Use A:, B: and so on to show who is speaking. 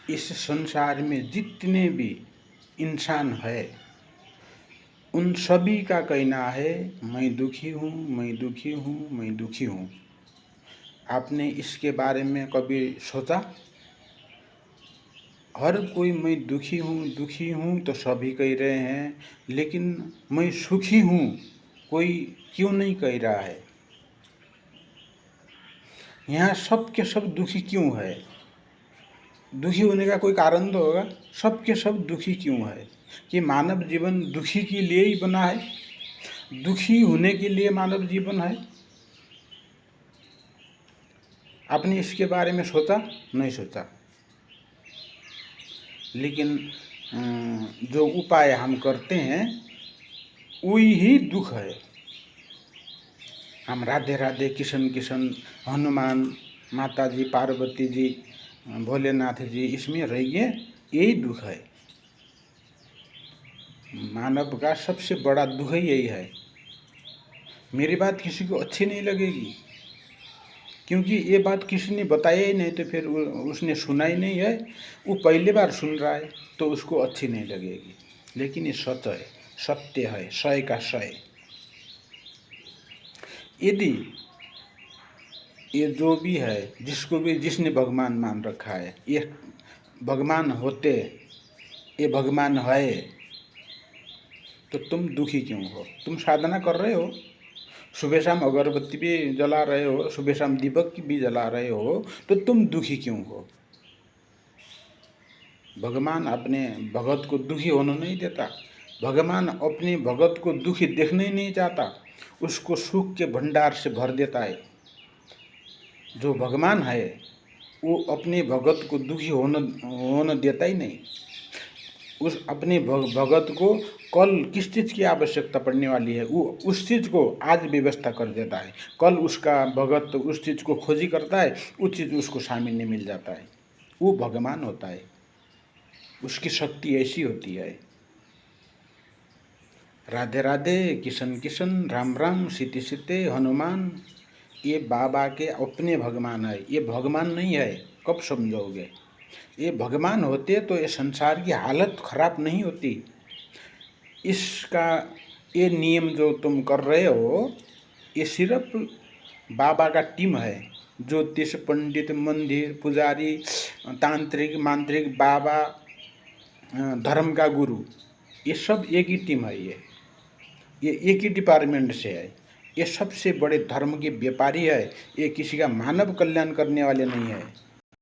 A: इस संसार में जितने भी इंसान है उन सभी का कहना है मैं दुखी हूँ, मैं दुखी हूँ, मैं दुखी हूँ। आपने इसके बारे में कभी सोचा? हर कोई मैं दुखी हूँ तो सभी कह रहे हैं, लेकिन मैं सुखी हूँ कोई क्यों नहीं कह रहा है? यहाँ सब के सब दुखी क्यों है? दुखी होने का कोई कारण तो होगा। सब के सब दुखी क्यों है? कि मानव जीवन दुखी के लिए ही बना है? दुखी होने के लिए मानव जीवन है? आपने इसके बारे में सोचा? नहीं सोचा। लेकिन जो उपाय हम करते हैं वही ही दुख है। हम राधे राधे, किशन किशन, हनुमान, माता जी, पार्वती जी, भोलेनाथ जी इसमें रहिए, यही दुख है। मानव का सबसे बड़ा दुख ही यही है। मेरी बात किसी को अच्छी नहीं लगेगी, क्योंकि ये बात किसी ने बताया ही नहीं, तो फिर उसने सुना ही नहीं है। वो पहली बार सुन रहा है तो उसको अच्छी नहीं लगेगी। लेकिन ये सच है, सत्य है, 100 का 100। यदि ये जो भी है, जिसको भी जिसने भगवान मान रखा है, ये भगवान होते, ये भगवान है, तो तुम दुखी क्यों हो? तुम साधना कर रहे हो, सुबह शाम अगरबत्ती भी जला रहे हो, सुबह शाम दीपक भी जला रहे हो, तो तुम दुखी क्यों हो? भगवान अपने भगत को दुखी होने नहीं देता। भगवान अपने भगत को दुखी देखने ही नहीं चाहता, उसको सुख के भंडार से भर देता है। जो भगवान है वो अपने भगत को दुखी होने देता ही नहीं। उस अपने भगत को कल किस चीज़ की आवश्यकता पड़ने वाली है, वो उस चीज़ को आज व्यवस्था कर देता है। कल उसका भगत उस चीज़ को खोजी करता है, उस चीज़ उसको सामने मिल जाता है। वो भगवान होता है, उसकी शक्ति ऐसी होती है। राधे राधे, किशन किशन, राम राम, सीते सीते, हनुमान, ये बाबा के अपने भगवान है। ये भगवान नहीं है, कब समझोगे? ये भगवान होते तो ये संसार की हालत खराब नहीं होती। इसका ये नियम जो तुम कर रहे हो, ये सिर्फ बाबा का टीम है। ज्योतिष पंडित, मंदिर पुजारी, तांत्रिक मांत्रिक, बाबा, धर्म का गुरु, ये सब एक ही टीम है। ये एक ही डिपार्टमेंट से है। ये सबसे बड़े धर्म के व्यापारी है। ये किसी का मानव कल्याण करने वाले नहीं है।